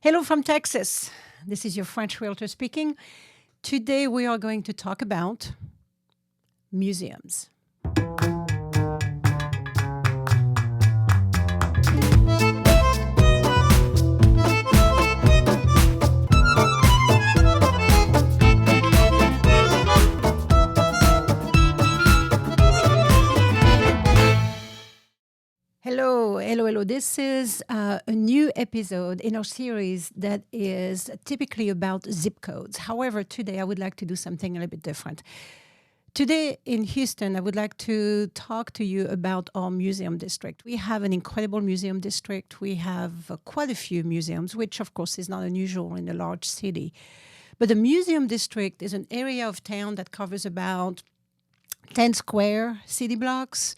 Hello from Texas. This is your French realtor speaking. Today we are going to talk about museums. Hello. This is a new episode in our series that is typically about zip codes. However, today I would like to do something a little bit different. Today in Houston, I would like to talk to you about our museum district. We have an incredible museum district. We have quite a few museums, which of course is not unusual in a large city. But the museum district is an area of town that covers about 10 square city blocks.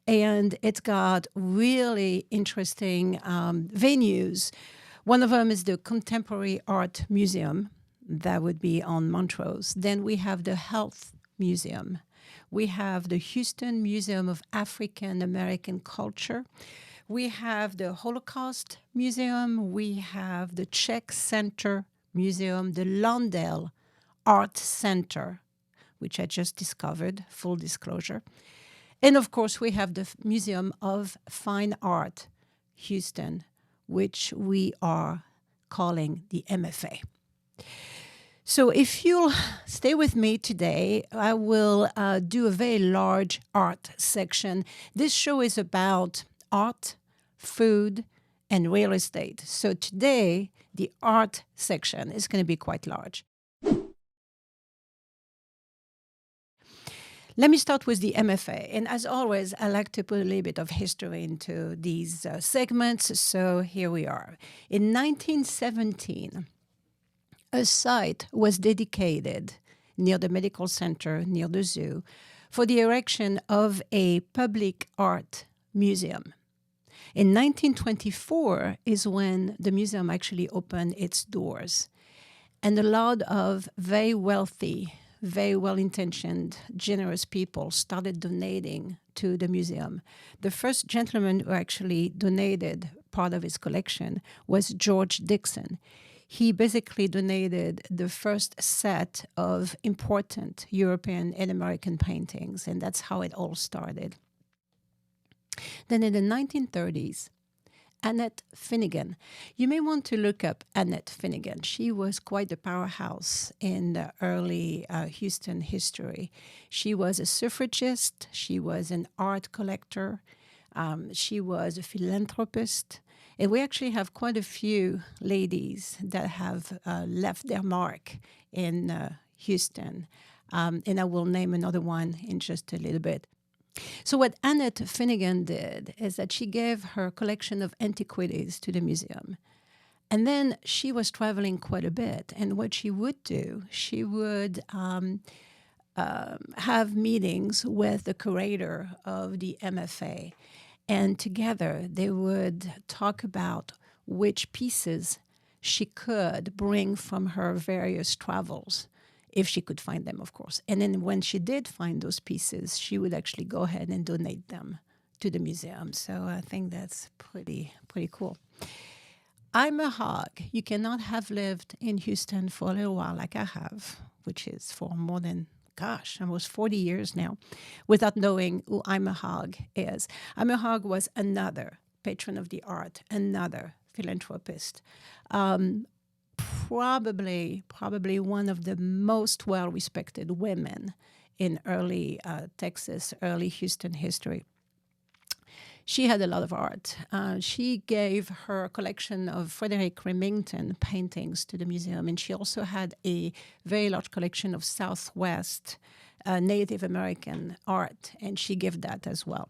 And it's got really interesting venues. One of them is the Contemporary Art Museum. That would be on Montrose. Then we have the Health Museum. We have the Houston Museum of African American Culture. We have the Holocaust Museum. We have the Czech Center Museum, the Lundell Art Center, which I just discovered, full disclosure. And of course, we have the Museum of Fine Art, Houston, which we are calling the MFA. So if you'll stay with me today, I will do a very large art section. This show is about art, food, and real estate. So today, the art section is going to be quite large. Let me start with the MFA. And as always, I like to put a little bit of history into these segments. So here we are. In 1917, a site was dedicated near the medical center, near the zoo, for the erection of a public art museum. In 1924 is when the museum actually opened its doors. And a lot of very wealthy, very well-intentioned, generous people started donating to the museum. The first gentleman who actually donated part of his collection was George Dixon. He basically donated the first set of important European and American paintings, and that's how it all started. Then in the 1930s, Annette Finnegan. You may want to look up Annette Finnegan. She was quite a powerhouse in the early Houston history. She was a suffragist. She was an art collector. She was a philanthropist. And we actually have quite a few ladies that have left their mark in Houston. And I will name another one in just a little bit. So what Annette Finnegan did is that she gave her collection of antiquities to the museum. And then she was traveling quite a bit. And what she would do, she would have meetings with the curator of the MFA. And together they would talk about which pieces she could bring from her various travels, if she could find them, of course. And then when she did find those pieces, she would actually go ahead and donate them to the museum. So I think that's pretty cool. I'm a hog. You cannot have lived in Houston for a little while like I have, which is for more than, almost 40 years now, without knowing who I'm a hog is. I'm a hog was another patron of the art, another philanthropist. Probably one of the most well-respected women in early Texas, early Houston history. She had a lot of art. She gave her collection of Frederick Remington paintings to the museum, and she also had a very large collection of Southwest Native American art, and she gave that as well.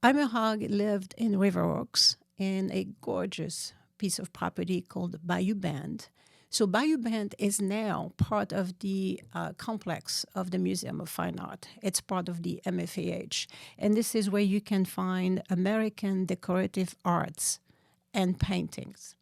Ima Hogg lived in River Oaks in a gorgeous piece of property called Bayou Bend. So Bayou Bend is now part of the complex of the Museum of Fine Art. It's part of the MFAH. And this is where you can find American decorative arts and paintings.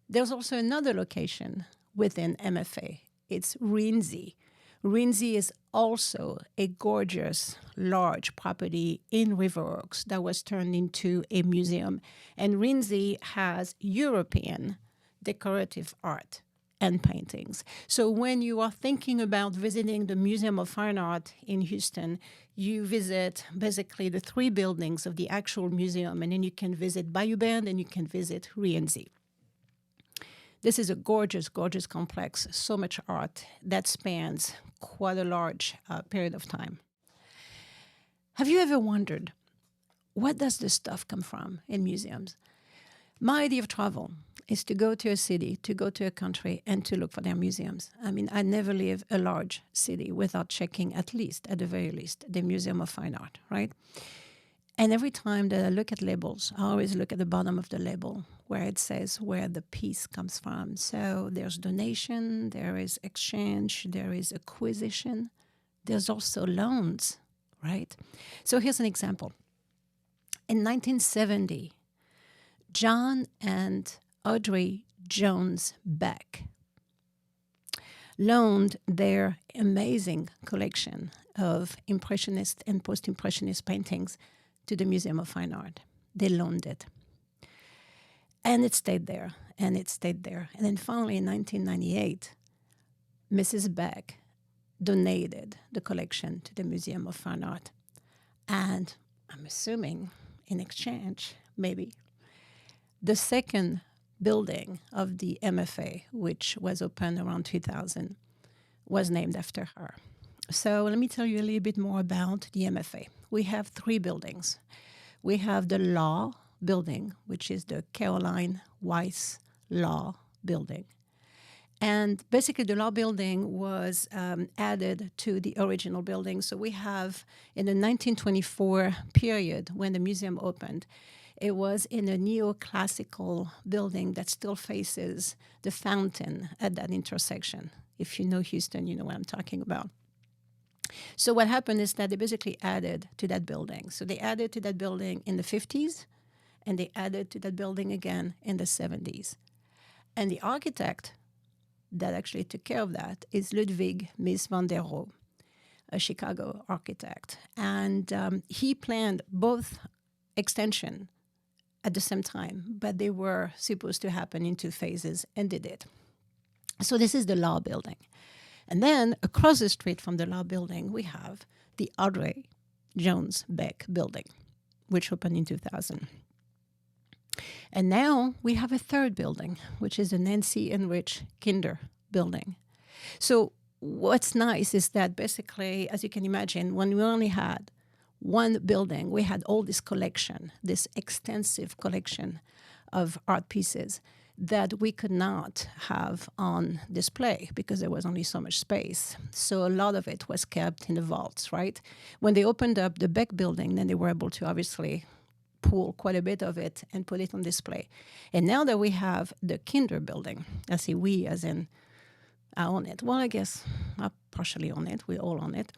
There's also another location within MFA. It's Rienzi, Rinzi is also a gorgeous, large property in River Oaks that was turned into a museum. And Rinzi has European decorative art and paintings. So when you are thinking about visiting the Museum of Fine Art in Houston, you visit basically the three buildings of the actual museum, and then you can visit Bayou Bend and you can visit Rinzi. This is a gorgeous, gorgeous complex, so much art that spans quite a large period of time. Have you ever wondered, where does this stuff come from in museums? My idea of travel is to go to a city, to go to a country, and to look for their museums. I mean, I never leave a large city without checking at the very least, the Museum of Fine Art, right? And every time that I look at labels, I always look at the bottom of the label where it says where the piece comes from. So there's donation, there is exchange, there is acquisition, there's also loans, right? So here's an example. In 1970, John and Audrey Jones Beck loaned their amazing collection of Impressionist and Post-Impressionist paintings to the Museum of Fine Art. They loaned it. And it stayed there, and it stayed there. And then finally in 1998, Mrs. Beck donated the collection to the Museum of Fine Art. And I'm assuming in exchange, maybe, the second building of the MFA, which was opened around 2000, was named after her. So let me tell you a little bit more about the MFA. We have three buildings. We have the Law Building, which is the Caroline Weiss Law Building. And basically, the Law Building was added to the original building. So we have, in the 1924 period, when the museum opened, it was in a neoclassical building that still faces the fountain at that intersection. If you know Houston, you know what I'm talking about. So what happened is that they basically added to that building. So they added to that building in the 50s, and they added to that building again in the 70s. And the architect that actually took care of that is Ludwig Mies van der Rohe, a Chicago architect. And he planned both extension at the same time, but they were supposed to happen in two phases, and they did. So this is the Law Building. And then across the street from the Law Building, we have the Audrey Jones Beck Building, which opened in 2000. And now we have a third building, which is the Nancy and Rich Kinder Building. So what's nice is that basically, as you can imagine, when we only had one building, we had all this collection, this extensive collection of art pieces that we could not have on display because there was only so much space. So a lot of it was kept in the vaults, right? When they opened up the Beck Building, then they were able to obviously pull quite a bit of it and put it on display. And now that we have the Kinder Building, I say we as in I own it. Well, I guess I partially own it. We all own it.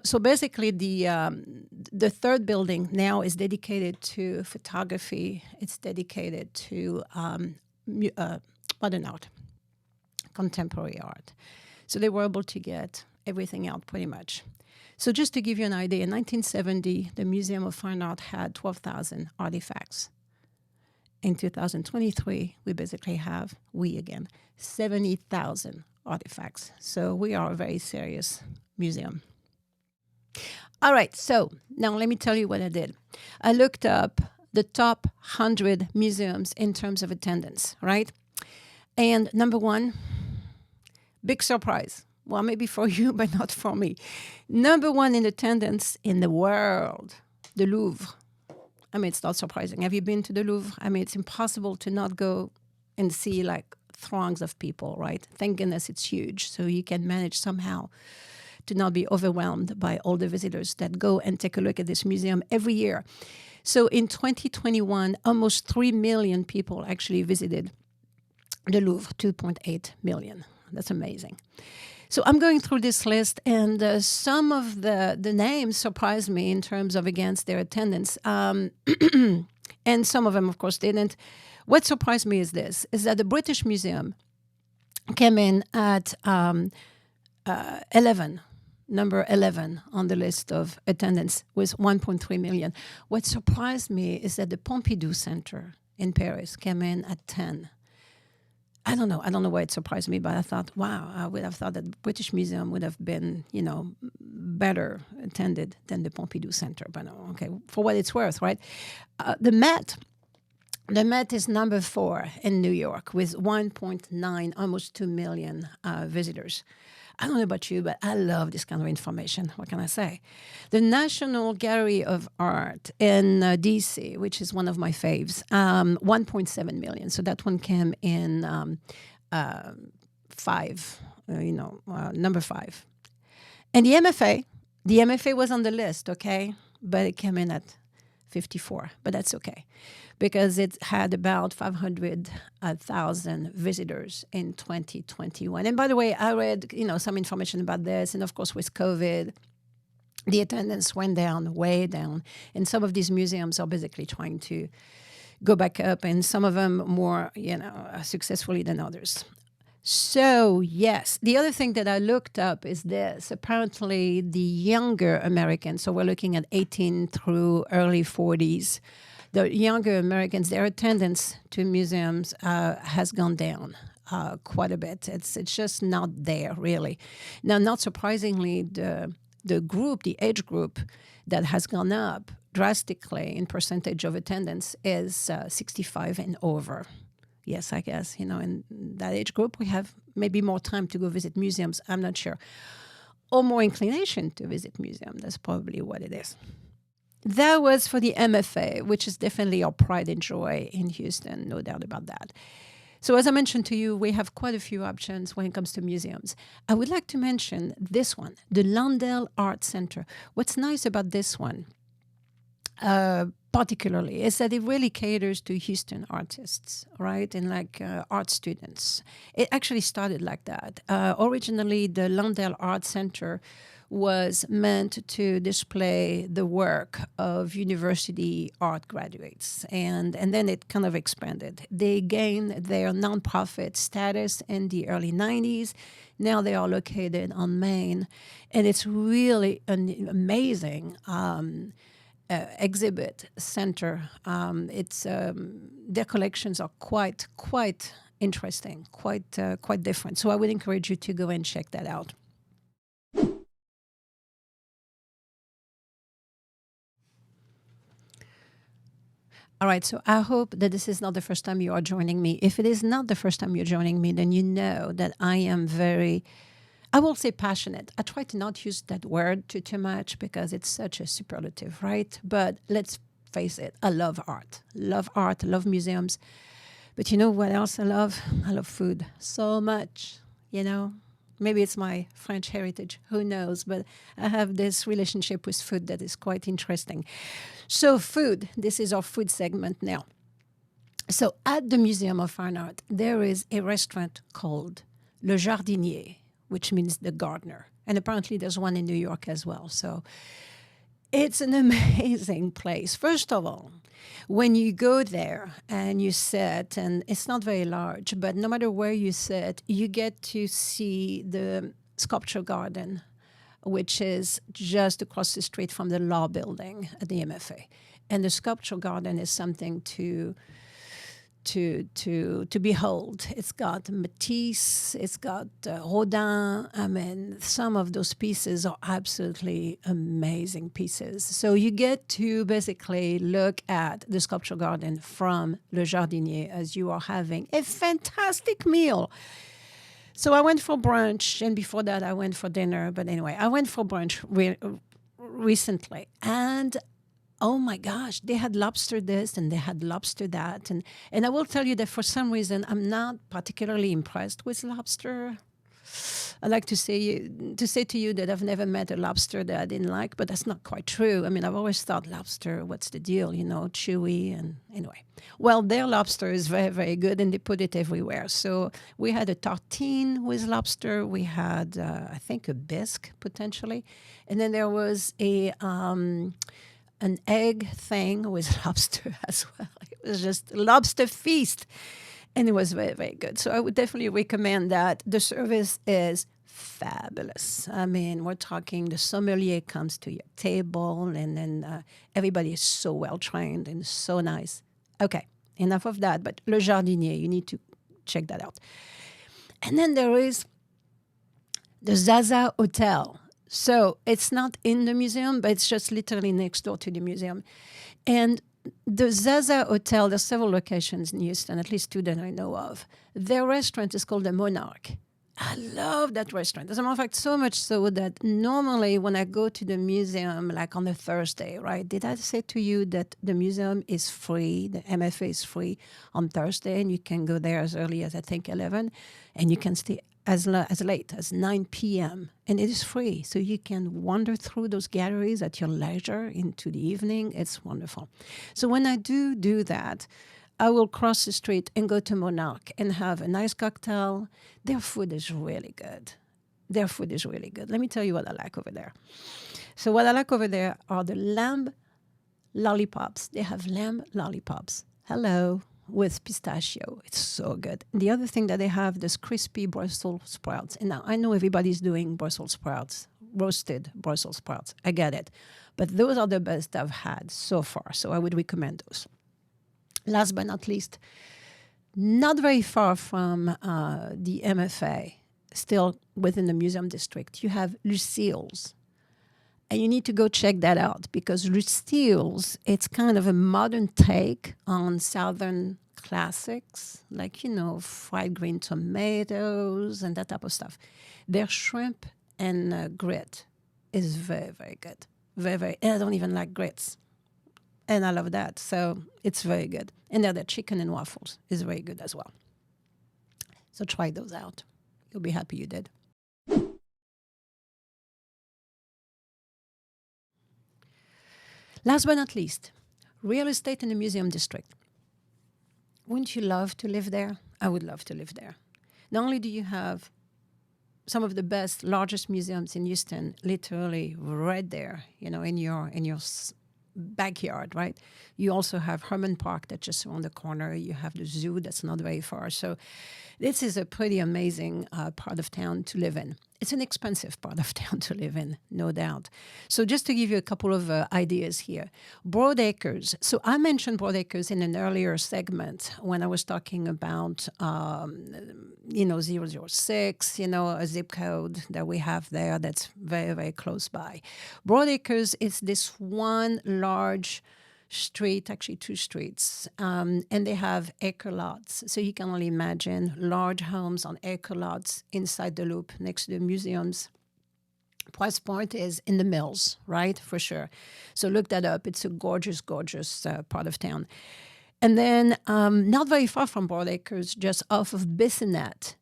So basically, the third building now is dedicated to photography. It's dedicated to modern art, contemporary art. So they were able to get everything out pretty much. So just to give you an idea, in 1970, the Museum of Fine Art had 12,000 artifacts. In 2023, we basically have, 70,000 artifacts. So we are a very serious museum. All right, so now let me tell you what I did. I looked up the top 100 museums in terms of attendance, right? And number one, big surprise. Well, maybe for you, but not for me. Number one in attendance in the world, the Louvre. I mean, it's not surprising. Have you been to the Louvre? I mean, it's impossible to not go and see like throngs of people, right? Thank goodness it's huge. So you can manage somehow to not be overwhelmed by all the visitors that go and take a look at this museum every year. So in 2021, almost 3 million people actually visited the Louvre, 2.8 million. That's amazing. So I'm going through this list, and some of the names surprised me in terms of, against their attendance. And some of them, of course, didn't. What surprised me is this, is that the British Museum came in at 11, number 11 on the list of attendance with 1.3 million. What surprised me is that the Pompidou Center in Paris came in at 10. I don't know. I don't know why it surprised me, but I thought, wow, I would have thought that the British Museum would have been, better attended than the Pompidou Center. But no, okay, for what it's worth, right? The Met is number 4 in New York with 1.9, almost 2 million visitors. I don't know about you, but I love this kind of information. What can I say? The National Gallery of Art in DC, which is one of my faves, 1.7 million. So that one came in number 5. And the MFA was on the list, okay? But it came in at 54, but that's okay because it had about 500,000 visitors in 2021. And by the way, I read, some information about this. And of course, with COVID, the attendance went down, way down. And some of these museums are basically trying to go back up, and some of them more, successfully than others. So, yes, the other thing that I looked up is this. Apparently, the younger Americans, so we're looking at 18 through early 40s, the younger Americans, their attendance to museums has gone down quite a bit. It's just not there, really. Now, not surprisingly, the age group that has gone up drastically in percentage of attendance is 65 and over. Yes, I guess, in that age group, we have maybe more time to go visit museums. I'm not sure. Or more inclination to visit museums. That's probably what it is. That was for the MFA, which is definitely our pride and joy in Houston, no doubt about that. So as I mentioned to you, we have quite a few options when it comes to museums. I would like to mention this one, the Lundell Art Center. What's nice about this one, particularly, is that it really caters to Houston artists, right? And art students. It actually started like that. Originally, the Lundell Art Center was meant to display the work of university art graduates. And then it kind of expanded. They gained their nonprofit status in the early 90s. Now they are located on Main. And it's really an amazing exhibit center. Their collections are quite interesting, quite different. So I would encourage you to go and check that out. All right, so I hope that this is not the first time you are joining me. If it is not the first time you're joining me, then you know that I am I will say passionate. I try to not use that word too much because it's such a superlative, right? But let's face it, I love art, love museums. But you know what else I love? I love food so much, Maybe it's my French heritage, who knows? But I have this relationship with food that is quite interesting. So food, this is our food segment now. So at the Museum of Fine Art, there is a restaurant called Le Jardinier, which means the gardener. And apparently there's one in New York as well. So it's an amazing place. First of all, when you go there and you sit, and it's not very large, but no matter where you sit, you get to see the sculpture garden, which is just across the street from the law building at the MFA. And the sculpture garden is something to behold. It's got Matisse, it's got Rodin. I mean, some of those pieces are absolutely amazing pieces. So you get to basically look at the sculpture garden from Le Jardinier as you are having a fantastic meal. So I went for brunch, and before that I went for dinner. But anyway, I went for brunch recently, and oh my gosh, they had lobster this and they had lobster that. And I will tell you that for some reason, I'm not particularly impressed with lobster. I like to say to you that I've never met a lobster that I didn't like, but that's not quite true. I mean, I've always thought lobster, what's the deal, chewy, and anyway. Well, their lobster is very, very good, and they put it everywhere. So we had a tartine with lobster. We had, I think, a bisque, potentially. And then there was an egg thing with lobster as well. It was just a lobster feast. And it was very, very good. So I would definitely recommend that. The service is fabulous. I mean, we're talking the sommelier comes to your table, and then everybody is so well trained and so nice. Okay, enough of that. But Le Jardinier, you need to check that out. And then there is the Zaza Hotel. So it's not in the museum, but it's just literally next door to the museum. And the Zaza Hotel, there's several locations in Houston, at least two that I know of. Their restaurant is called the Monarch. I love that restaurant. As a matter of fact, so much so that normally when I go to the museum, like on a Thursday, right? Did I say to you that the museum is free, the MFA is free on Thursday, and you can go there as early as, I think, 11, and you can stay as late as 9 p.m., and it is free. So you can wander through those galleries at your leisure into the evening. It's wonderful. So when I do that, I will cross the street and go to Monarch and have a nice cocktail. Their food is really good. Their food is really good. Let me tell you what I like over there. So what I like over there are the lamb lollipops. They have lamb lollipops. Hello. With pistachio. It's so good. The other thing that they have, this crispy Brussels sprouts. And now I know everybody's doing Brussels sprouts, roasted Brussels sprouts. I get it. But those are the best I've had so far. So I would recommend those. Last but not least, not very far from the MFA, still within the museum district, you have Lucille's. And you need to go check that out because Lucille's, it's kind of a modern take on Southern classics, like, fried green tomatoes and that type of stuff. Their shrimp and grit is very, very good. Very, very, and I don't even like grits. And I love that. So it's very good. And their chicken and waffles is very good as well. So try those out. You'll be happy you did. Last but not least, real estate in the museum district. Wouldn't you love to live there? I would love to live there. Not only do you have some of the best, largest museums in Houston, literally right there, in your backyard, right? You also have Herman Park that's just around the corner. You have the zoo that's not very far. So this is a pretty amazing part of town to live in. It's an expensive part of town to live in, no doubt. So just to give you a couple of ideas here. Broadacres. So I mentioned Broadacres in an earlier segment when I was talking about, 006, a zip code that we have there that's very, very close by. Broadacres is this one large street, actually two streets, and they have acre lots. So you can only imagine large homes on acre lots inside the loop next to the museums. Price point is in the mills, right? For sure. So look that up. It's a gorgeous, gorgeous part of town. And then not very far from Broadacres, just off of Bissonnette,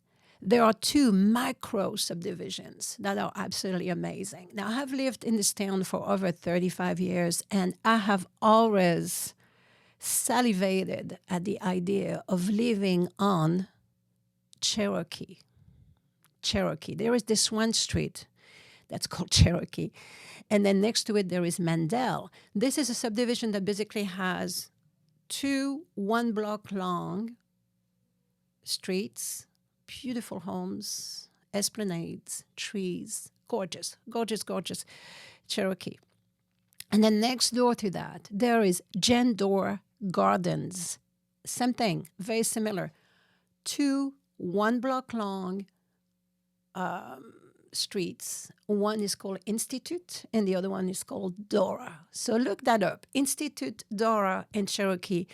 there are two micro subdivisions that are absolutely amazing. Now, I have lived in this town for over 35 years, and I have always salivated at the idea of living on Cherokee. There is this one street that's called Cherokee. And then next to it, there is Mandel. This is a subdivision that basically has two 1 block long streets, beautiful homes, esplanades, trees, gorgeous, gorgeous, gorgeous Cherokee. And then next door to that, there is Jandor Gardens. Same thing, very similar. Two 1 block long streets. One is called Institute and the other one is called Dora. So look that up. Institute, Dora, and Cherokee.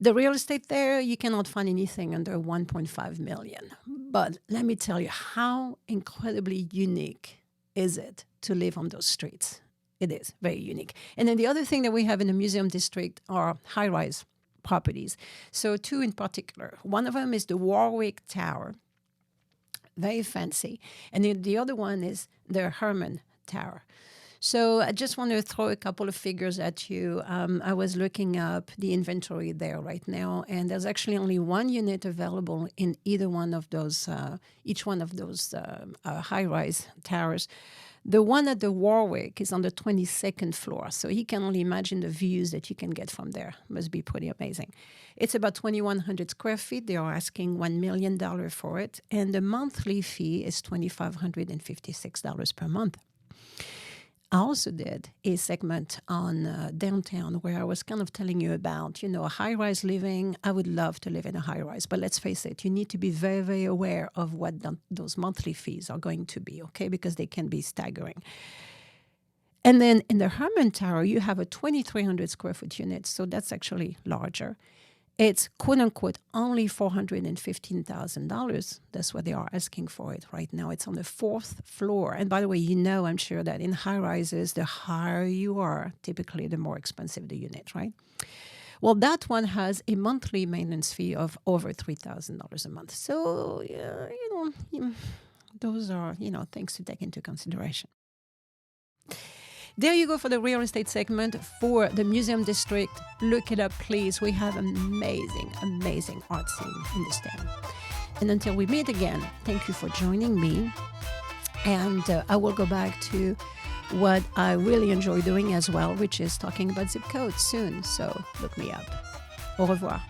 The real estate there, you cannot find anything under 1.5 million. But let me tell you, how incredibly unique is it to live on those streets? It is very unique. And then the other thing that we have in the museum district are high-rise properties. So two in particular. One of them is the Warwick Tower, very fancy. And then the other one is the Herman Tower. So I just want to throw a couple of figures at you. I was looking up the inventory there right now, and there's actually only one unit available in either one of those, each one of those high-rise towers. The one at the Warwick is on the 22nd floor, so you can only imagine the views that you can get from there. Must be pretty amazing. It's about 2,100 square feet. They are asking $1 million for it, and the monthly fee is $2,556 per month. I also did a segment on downtown where I was kind of telling you about, high-rise living. I would love to live in a high-rise, but let's face it, you need to be very, very aware of what those monthly fees are going to be, okay, because they can be staggering. And then in the Herman Tower, you have a 2,300 square foot unit, so that's actually larger. It's quote-unquote only $415,000. That's what they are asking for it right now. It's on the 4th floor. And by the way, I'm sure that in high-rises, the higher you are, typically the more expensive the unit, right? Well, that one has a monthly maintenance fee of over $3,000 a month. So, those are, things to take into consideration. There you go for the real estate segment for the Museum District. Look it up, please. We have amazing, amazing art scene in this town. And until we meet again, thank you for joining me. And I will go back to what I really enjoy doing as well, which is talking about zip codes soon. So look me up. Au revoir.